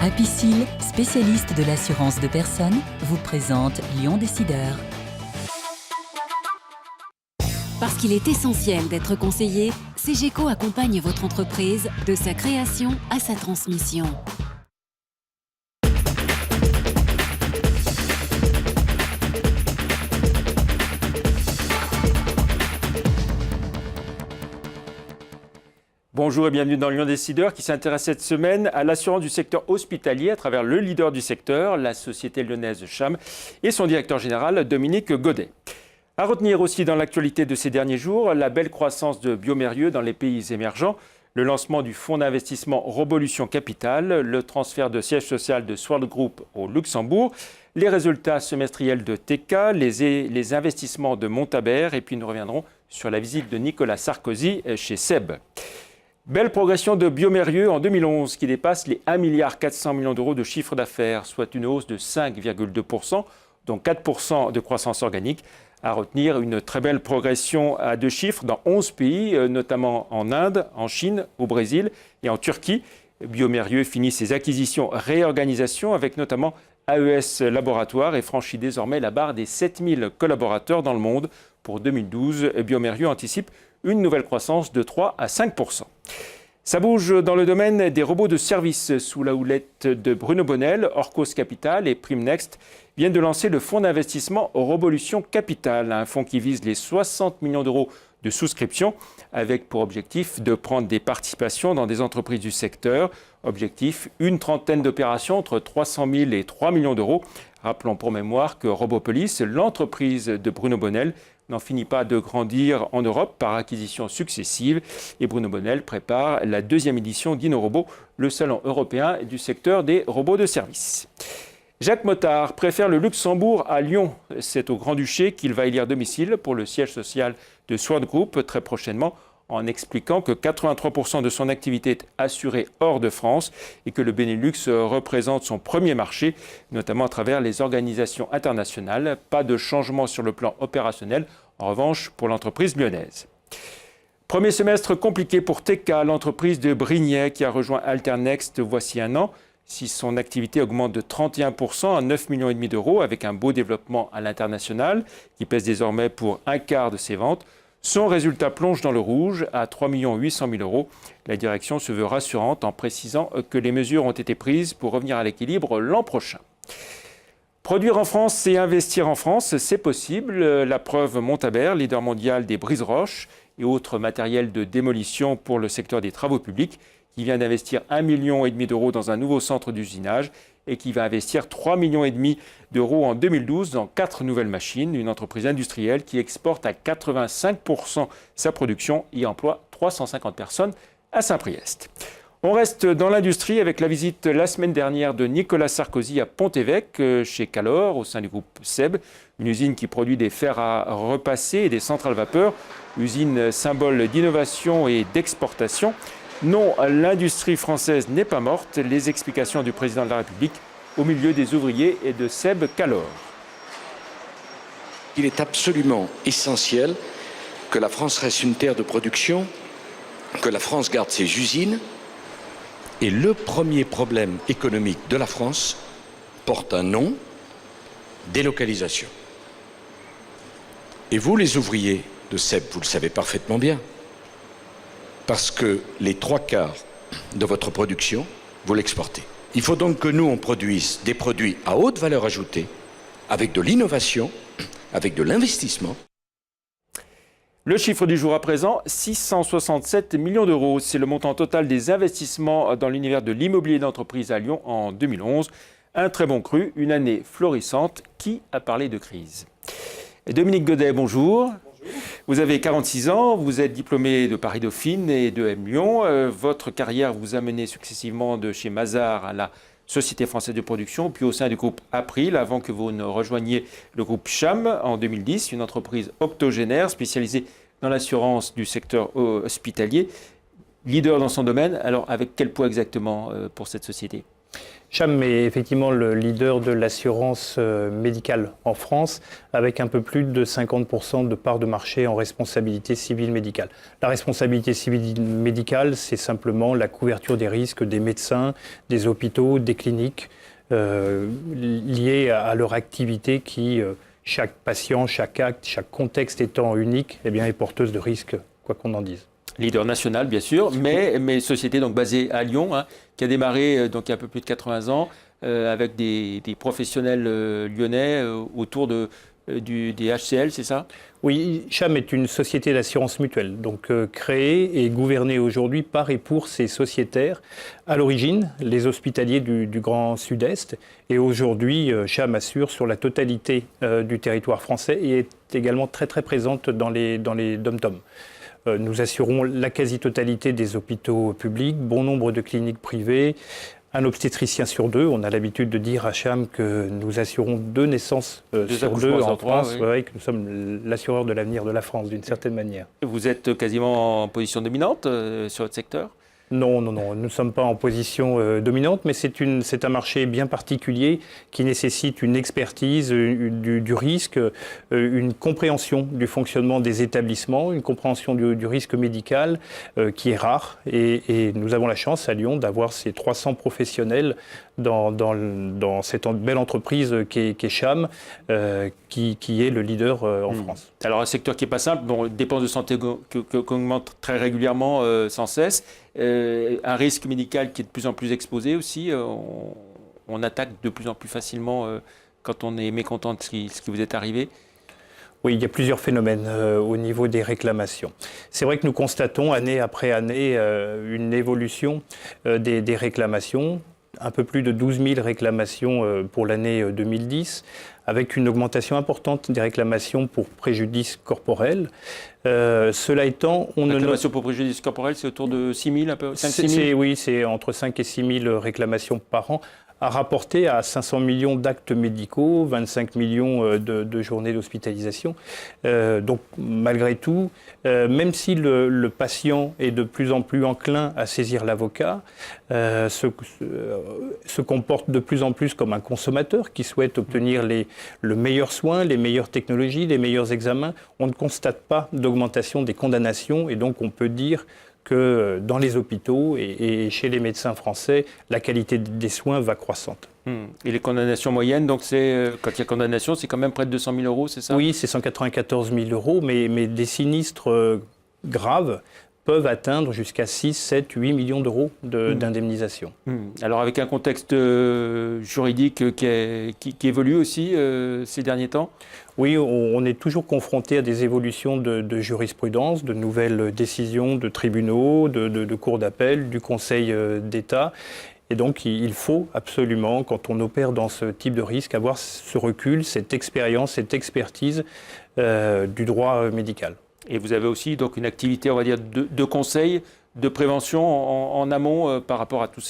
Apicil, spécialiste de l'assurance de personnes, vous présente Lyon Décideur. Parce qu'il est essentiel d'être conseillé, CGECO accompagne votre entreprise de sa création à sa transmission. Bonjour et bienvenue dans Lyon Décideur qui s'intéresse cette semaine à l'assurance du secteur hospitalier à travers le leader du secteur, la société lyonnaise Cham, et son directeur général Dominique Godet. À retenir aussi dans l'actualité de ces derniers jours, la belle croissance de Biomérieux dans les pays émergents, le lancement du fonds d'investissement Robolution Capital, le transfert de siège social de Sword Group au Luxembourg, les résultats semestriels de TK, les investissements de Montabert, et puis nous reviendrons sur la visite de Nicolas Sarkozy chez SEB. Belle progression de Biomérieux en 2011 qui dépasse les 1,4 milliard d'euros de chiffre d'affaires, soit une hausse de 5,2%, dont 4% de croissance organique. À retenir une très belle progression à deux chiffres dans 11 pays, notamment en Inde, en Chine, au Brésil et en Turquie. Biomérieux finit ses acquisitions réorganisation avec notamment AES Laboratoire et franchit désormais la barre des 7000 collaborateurs dans le monde. Pour 2012, Biomérieux anticipe une nouvelle croissance de 3 à 5%. Ça bouge dans le domaine des robots de service sous la houlette de Bruno Bonnel. Orcos Capital et Primnext viennent de lancer le fonds d'investissement Robolution Capital, un fonds qui vise les 60 millions d'euros de souscription avec pour objectif de prendre des participations dans des entreprises du secteur. Objectif, une trentaine d'opérations entre 300 000 et 3 millions d'euros. Rappelons pour mémoire que Robopolis, l'entreprise de Bruno Bonnel, n'en finit pas de grandir en Europe par acquisitions successives. Et Bruno Bonnel prépare la deuxième édition d'InnoRobot, le salon européen du secteur des robots de service. Jacques Mottard préfère le Luxembourg à Lyon. C'est au Grand-Duché qu'il va élire domicile pour le siège social de Sword Group très prochainement, en expliquant que 83% de son activité est assurée hors de France et que le Benelux représente son premier marché, notamment à travers les organisations internationales. Pas de changement sur le plan opérationnel, en revanche, pour l'entreprise lyonnaise. Premier semestre compliqué pour TK, l'entreprise de Brignais qui a rejoint Alternext voici un an. Si son activité augmente de 31% à 9,5 millions d'euros avec un beau développement à l'international qui pèse désormais pour un quart de ses ventes, son résultat plonge dans le rouge à 3,8 millions d'euros. La direction se veut rassurante en précisant que les mesures ont été prises pour revenir à l'équilibre l'an prochain. Produire en France et investir en France, c'est possible. La preuve Montabert, leader mondial des brises-roches et autres matériels de démolition pour le secteur des travaux publics, qui vient d'investir 1,5 million d'euros dans un nouveau centre d'usinage et qui va investir 3,5 millions d'euros en 2012 dans 4 nouvelles machines. Une entreprise industrielle qui exporte à 85% sa production et emploie 350 personnes à Saint-Priest. On reste dans l'industrie avec la visite la semaine dernière de Nicolas Sarkozy à Pont-Évêque, chez Calor, au sein du groupe SEB, une usine qui produit des fers à repasser et des centrales vapeur, usine symbole d'innovation et d'exportation. Non, l'industrie française n'est pas morte. Les explications du président de la République au milieu des ouvriers et de SEB Calor. Il est absolument essentiel que la France reste une terre de production, que la France garde ses usines. Et le premier problème économique de la France porte un nom, délocalisation. Et vous, les ouvriers de SEB, vous le savez parfaitement bien. Parce que les 3/4 de votre production, vous l'exportez. Il faut donc que nous, on produise des produits à haute valeur ajoutée, avec de l'innovation, avec de l'investissement. Le chiffre du jour à présent, 667 millions d'euros. C'est le montant total des investissements dans l'univers de l'immobilier d'entreprise à Lyon en 2011. Un très bon cru, une année florissante. Qui a parlé de crise? Dominique Godet, bonjour. Vous avez 46 ans, vous êtes diplômé de Paris-Dauphine et de M Lyon. Votre carrière vous a mené successivement de chez Mazars à la Société française de production, puis au sein du groupe April, avant que vous ne rejoigniez le groupe Cham en 2010, une entreprise octogénaire spécialisée dans l'assurance du secteur hospitalier, leader dans son domaine. Alors, avec quel poids exactement pour cette société ? Cham est effectivement le leader de l'assurance médicale en France, avec un peu plus de 50% de part de marché en responsabilité civile médicale. La responsabilité civile médicale, c'est simplement la couverture des risques des médecins, des hôpitaux, des cliniques, liés à leur activité qui, chaque patient, chaque acte, chaque contexte étant unique, eh bien, est porteuse de risques, quoi qu'on en dise. Leader national, bien sûr, mais société donc basée à Lyon, qui a démarré donc il y a un peu plus de 80 ans, avec des professionnels lyonnais autour des HCL, c'est ça? Oui, Cham est une société d'assurance mutuelle, donc créée et gouvernée aujourd'hui par et pour ses sociétaires. À l'origine, les hospitaliers du Grand Sud-Est, et aujourd'hui, Cham assure sur la totalité du territoire français et est également très très présente dans les DOM-TOM. Nous assurons la quasi-totalité des hôpitaux publics, bon nombre de cliniques privées, un obstétricien sur 2. On a l'habitude de dire à Cham que nous assurons 2 naissances sur 2 en France, oui. Que nous sommes l'assureur de l'avenir de la France, d'une certaine manière. Vous êtes quasiment en position dominante sur votre secteur? Non, nous ne sommes pas en position dominante, mais c'est un marché bien particulier qui nécessite une expertise du risque, une compréhension du fonctionnement des établissements, une compréhension du risque médical qui est rare. Et nous avons la chance à Lyon d'avoir ces 300 professionnels dans cette belle entreprise qu'est Cham, qui est le leader en France. Alors un secteur qui n'est pas simple, dépenses de santé qui augmentent très régulièrement sans cesse, un risque médical qui est de plus en plus exposé aussi, on attaque de plus en plus facilement quand on est mécontent de ce qui vous est arrivé. Oui, il y a plusieurs phénomènes au niveau des réclamations. C'est vrai que nous constatons année après année une évolution des réclamations. Un peu plus de 12 000 réclamations pour l'année 2010, avec une augmentation importante des réclamations pour préjudice corporel. Cela étant, réclamations pour préjudice corporel, c'est autour de 6 000, un peu 5-6 000? Oui, c'est entre 5 et 6 000 réclamations par an, à rapporter à 500 millions d'actes médicaux, 25 millions de journées d'hospitalisation. Donc, malgré tout, même si le patient est de plus en plus enclin à saisir l'avocat, se comporte de plus en plus comme un consommateur qui souhaite obtenir le meilleur soin, les meilleures technologies, les meilleurs examens, on ne constate pas d'augmentation des condamnations et donc on peut dire que dans les hôpitaux et chez les médecins français, la qualité des soins va croissante. Et les condamnations moyennes, donc quand il y a condamnation, c'est quand même près de 200 000 euros, c'est ça? Oui, c'est 194 000 euros, mais des sinistres graves peuvent atteindre jusqu'à 6, 7, 8 millions d'euros d'indemnisation. Alors avec un contexte juridique qui évolue aussi ces derniers temps? Oui, on est toujours confronté à des évolutions de jurisprudence, de nouvelles décisions de tribunaux, de cours d'appel, du Conseil d'État. Et donc, il faut absolument, quand on opère dans ce type de risque, avoir ce recul, cette expérience, cette expertise du droit médical. Et vous avez aussi donc une activité, on va dire, de conseil, de prévention en amont par rapport à tous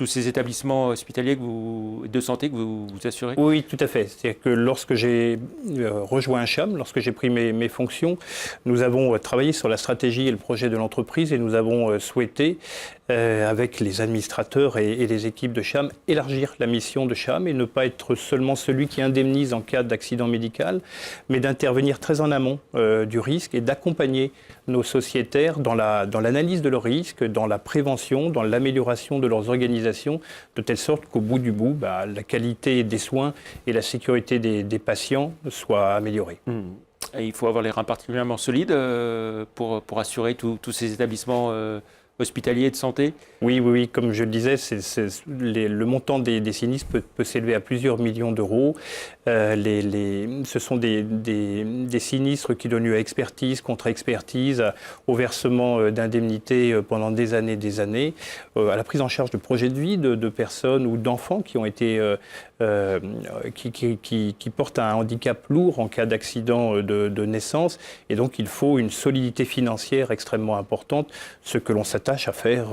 ces établissements hospitaliers de santé que vous assurez? Oui, tout à fait. C'est-à-dire que lorsque j'ai rejoint Cham, lorsque j'ai pris mes fonctions, nous avons travaillé sur la stratégie et le projet de l'entreprise et nous avons souhaité, avec les administrateurs et les équipes de Cham, élargir la mission de Cham et ne pas être seulement celui qui indemnise en cas d'accident médical, mais d'intervenir très en amont du risque et d'accompagner nos sociétaires dans l'analyse de leurs risques, dans la prévention, dans l'amélioration de leurs organisations, de telle sorte qu'au bout du bout, la qualité des soins et la sécurité des patients soient améliorées. Et il faut avoir les reins particulièrement solides pour assurer tous ces établissements hospitaliers de santé? Oui, comme je le disais, le montant des sinistres peut s'élever à plusieurs millions d'euros. Ce sont des sinistres qui donnent lieu à expertise, contre-expertise, au versement d'indemnités pendant des années, à la prise en charge de projets de vie de personnes ou d'enfants qui ont été qui portent un handicap lourd en cas d'accident de naissance. Et donc, il faut une solidité financière extrêmement importante, ce que l'on s'attache à faire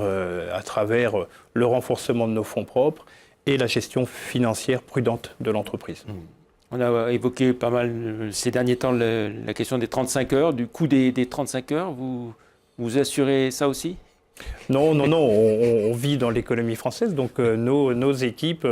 à travers le renforcement de nos fonds propres et la gestion financière prudente de l'entreprise. On a évoqué pas mal ces derniers temps la question des 35 heures, du coût des 35 heures. Vous assurez ça aussi? Non, on vit dans l'économie française, donc nos équipes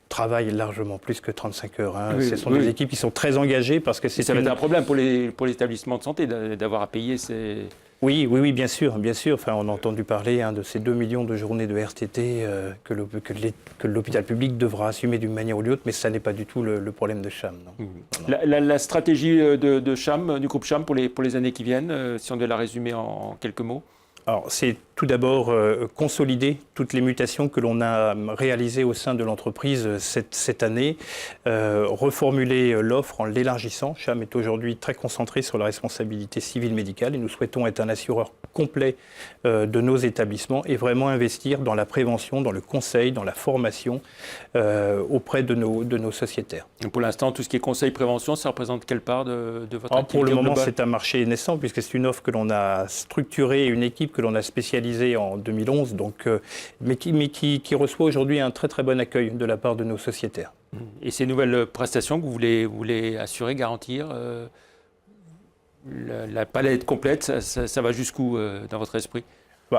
travaillent largement plus que 35 heures. Hein. Oui, Ce sont oui. des équipes qui sont très engagées parce que c'est Ça va être un problème pour les établissements de santé d'avoir à payer ces... Oui, bien sûr. Enfin, on a entendu parler de ces 2 millions de journées de RTT que l'hôpital public devra assumer d'une manière ou d'une autre, mais ça n'est pas du tout le problème de Cham. Non. La stratégie de Cham, du groupe Cham pour les années qui viennent, si on devait la résumer en quelques mots. Alors, c'est tout d'abord consolider toutes les mutations que l'on a réalisées au sein de l'entreprise cette année, reformuler l'offre en l'élargissant. Cham est aujourd'hui très concentré sur la responsabilité civile médicale et nous souhaitons être un assureur complet de nos établissements et vraiment investir dans la prévention, dans le conseil, dans la formation auprès de nos sociétaires. Et pour l'instant, tout ce qui est conseil prévention, ça représente quelle part de votre activité Pour le moment, globale ? c'est un marché naissant puisque c'est une offre que l'on a structurée, une équipe que l'on a spécialisée en 2011, mais qui reçoit aujourd'hui un très très bon accueil de la part de nos sociétaires. Et ces nouvelles prestations que vous voulez assurer, garantir, la palette complète, ça va jusqu'où dans votre esprit ?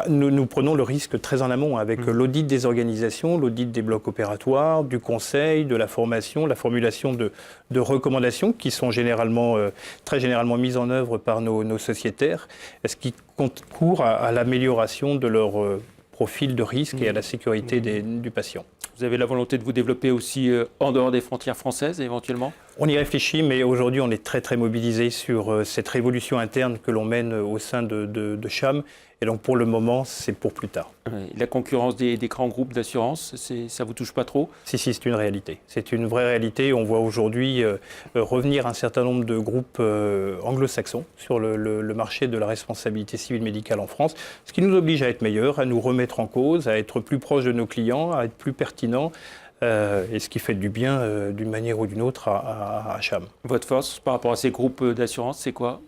Nous prenons le risque très en amont avec l'audit des organisations, l'audit des blocs opératoires, du conseil, de la formation, la formulation de recommandations qui sont très généralement mises en œuvre par nos sociétaires, ce qui concourt à l'amélioration de leur profil de risque et à la sécurité du patient. Vous avez la volonté de vous développer aussi en dehors des frontières françaises éventuellement ? On y réfléchit, mais aujourd'hui on est très très mobilisé sur cette révolution interne que l'on mène au sein de Cham. Et donc pour le moment, c'est pour plus tard. La concurrence des grands groupes d'assurance, ça ne vous touche pas trop ? Si, c'est une réalité. C'est une vraie réalité. On voit aujourd'hui revenir un certain nombre de groupes anglo-saxons sur le marché de la responsabilité civile médicale en France, ce qui nous oblige à être meilleurs, à nous remettre en cause, à être plus proches de nos clients, à être plus pertinents. Et ce qui fait du bien d'une manière ou d'une autre à Cham. Votre force par rapport à ces groupes d'assurance, c'est quoi ?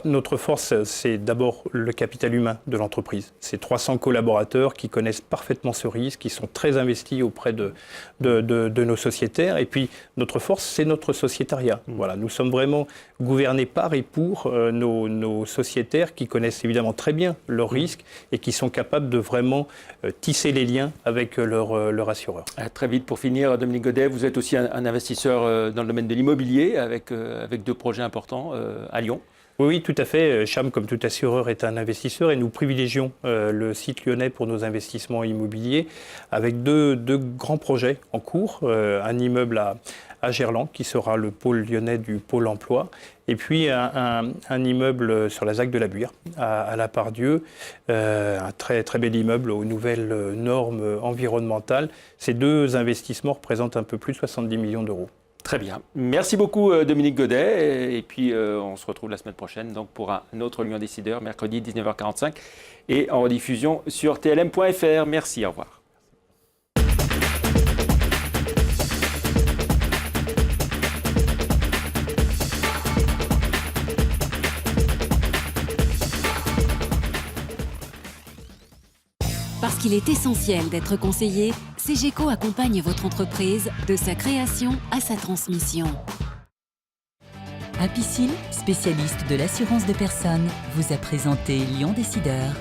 Notre force, c'est d'abord le capital humain de l'entreprise. C'est 300 collaborateurs qui connaissent parfaitement ce risque, qui sont très investis auprès de nos sociétaires. Et puis, notre force, c'est notre sociétariat. Voilà, nous sommes vraiment gouvernés par et pour nos sociétaires qui connaissent évidemment très bien leurs risques et qui sont capables de vraiment tisser les liens avec leur assureur. Très vite, pour finir, Dominique Godet, vous êtes aussi un investisseur dans le domaine de l'immobilier avec 2 projets importants à Lyon. Oui, tout à fait. Cham, comme tout assureur, est un investisseur et nous privilégions le site lyonnais pour nos investissements immobiliers avec deux grands projets en cours. Un immeuble à Gerland qui sera le pôle lyonnais du pôle emploi et puis un immeuble sur la ZAC de la Buire à La Part-Dieu, un très, très bel immeuble aux nouvelles normes environnementales. Ces 2 investissements représentent un peu plus de 70 millions d'euros. Très bien. Merci beaucoup Dominique Godet. Et puis on se retrouve la semaine prochaine donc, pour un autre Lyon Décideur, mercredi 19h45 et en rediffusion sur tlm.fr. Merci, au revoir. Parce qu'il est essentiel d'être conseillé, CGECO accompagne votre entreprise de sa création à sa transmission. Apicil, spécialiste de l'assurance de personnes, vous a présenté Lyon Décideur.